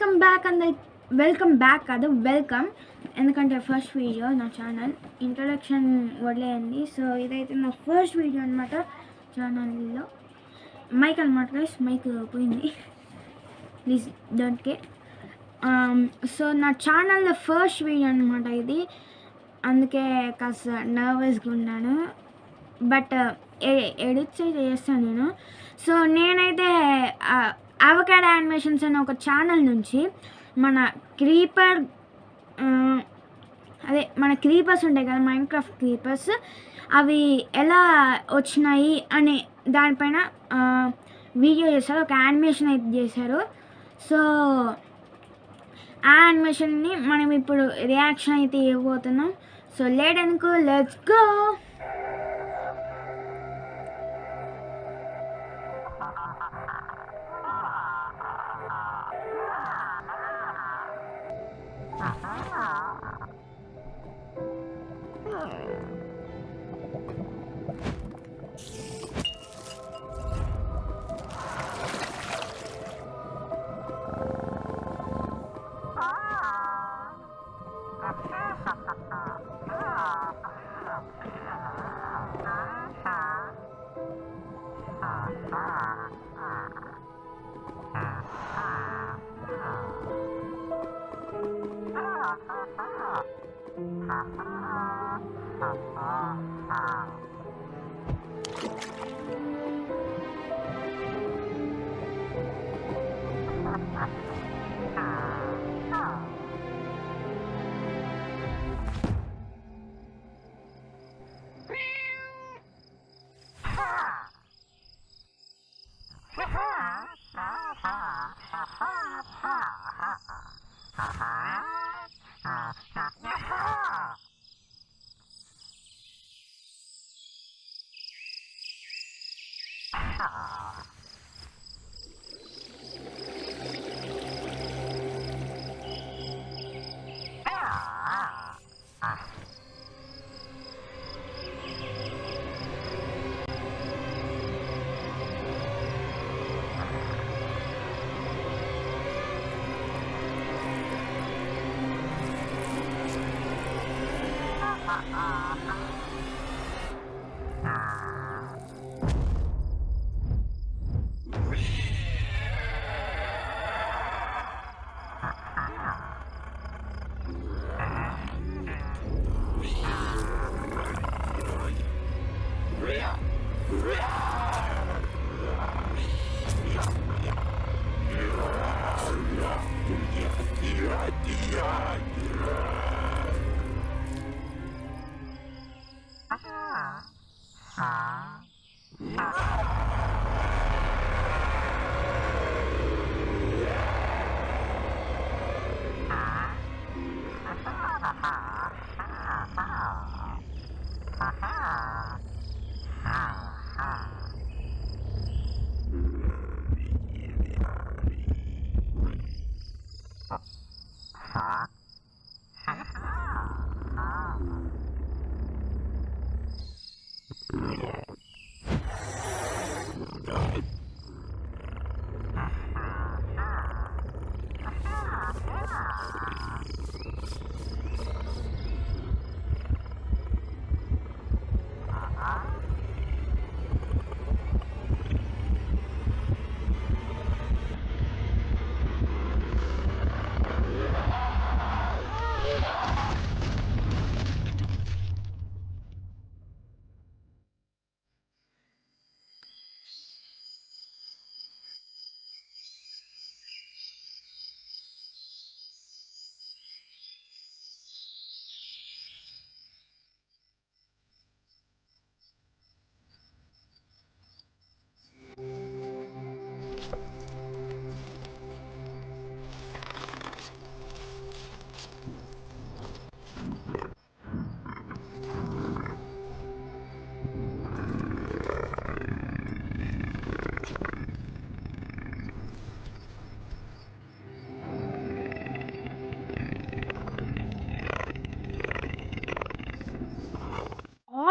Welcome back కాదు welcome, ఎందుకంటే first video నా ఛానల్ ఇంట్రడక్షన్ వదిలేయండి. సో ఇదైతే నా ఫస్ట్ వీడియో అనమాట ఛానల్లో. మైక్ అనమాట గైస్, మైక్ పోయింది, ప్లీజ్ డోంట్ కేర్. సో నా ఛానల్లో ఫస్ట్ వీడియో అనమాట ఇది, అందుకే కాస్త నర్వస్గా ఉన్నాను. బట్ ఎడిట్స్ అయితే చేస్తాను నేను. సో నేనైతే అవకాడో యానిమేషన్స్ అనే ఒక ఛానల్ నుంచి మన క్రీపర్స్ ఉంటాయి కదా, మైన్క్రాఫ్ట్ క్రీపర్స్, అవి ఎలా వచ్చినాయి అనే దానిపైన వీడియో చేశారు, ఒక యానిమేషన్ అయితే చేశారు. సో ఆ యానిమేషన్ని మనం ఇప్పుడు రియాక్షన్ అయితే ఇవ్వబోతున్నాం. So let's go.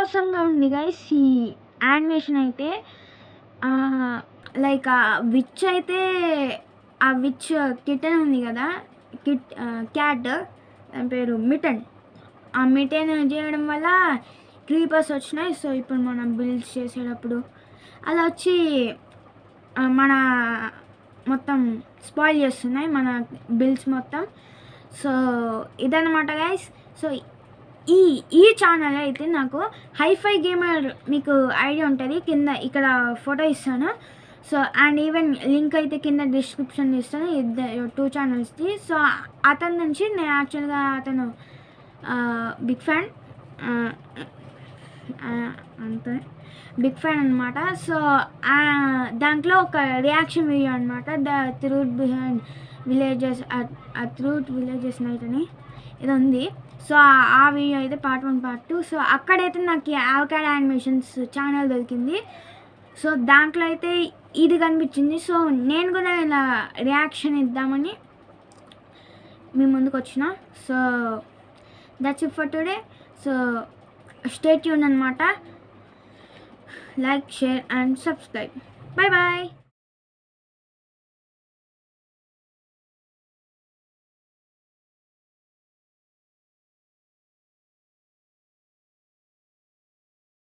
ఆసంగా ఉంది గైస్ ఈ యానిమేషన్ అయితే. లైక్ విచ్ అయితే ఆ విచ్ కిటన్ ఉంది కదా, క్యాట్, దాని పేరు మిటన్. ఆ మిటన్ చేయడం వల్ల క్రీపర్స్ వచ్చినాయి. సో ఇప్పుడు మనం బిల్డ్స్ చేసేటప్పుడు అలా వచ్చి మన మొత్తం స్పాయిల్ చేస్తున్నాయి మన బిల్డ్స్ మొత్తం. సో ఇదన్నమాట గైస్. సో ఈ ఛానల్ అయితే నాకు హైఫై గేమర్, మీకు ఐడియా ఉంటుంది, కింద ఇక్కడ ఫోటో ఇస్తాను. సో అండ్ ఈవెన్ లింక్ అయితే కింద డిస్క్రిప్షన్ ఇస్తాను, 2 ఛానల్స్ది. సో అతని నుంచి నేను యాక్చువల్గా అతను బిగ్ ఫ్యాన్, అంతే బిగ్ ఫ్యాన్ అనమాట. సో దాంట్లో ఒక రియాక్షన్ వీడియో అనమాట, the truth behind villages night అని ఇది ఉంది. సో ఆ వీడియో అయితే పార్ట్ 1 పార్ట్ 2. సో అక్కడైతే నాకు అవకాడో యానిమేషన్స్ ఛానల్ దొరికింది. సో దాంట్లో అయితే ఇది కనిపించింది. సో నేను కూడా ఇలా రియాక్షన్ ఇద్దామని మీ ముందుకు వచ్చిన. So that's it for today. So stay tune అనమాట. Like, share and subscribe. Bye bye.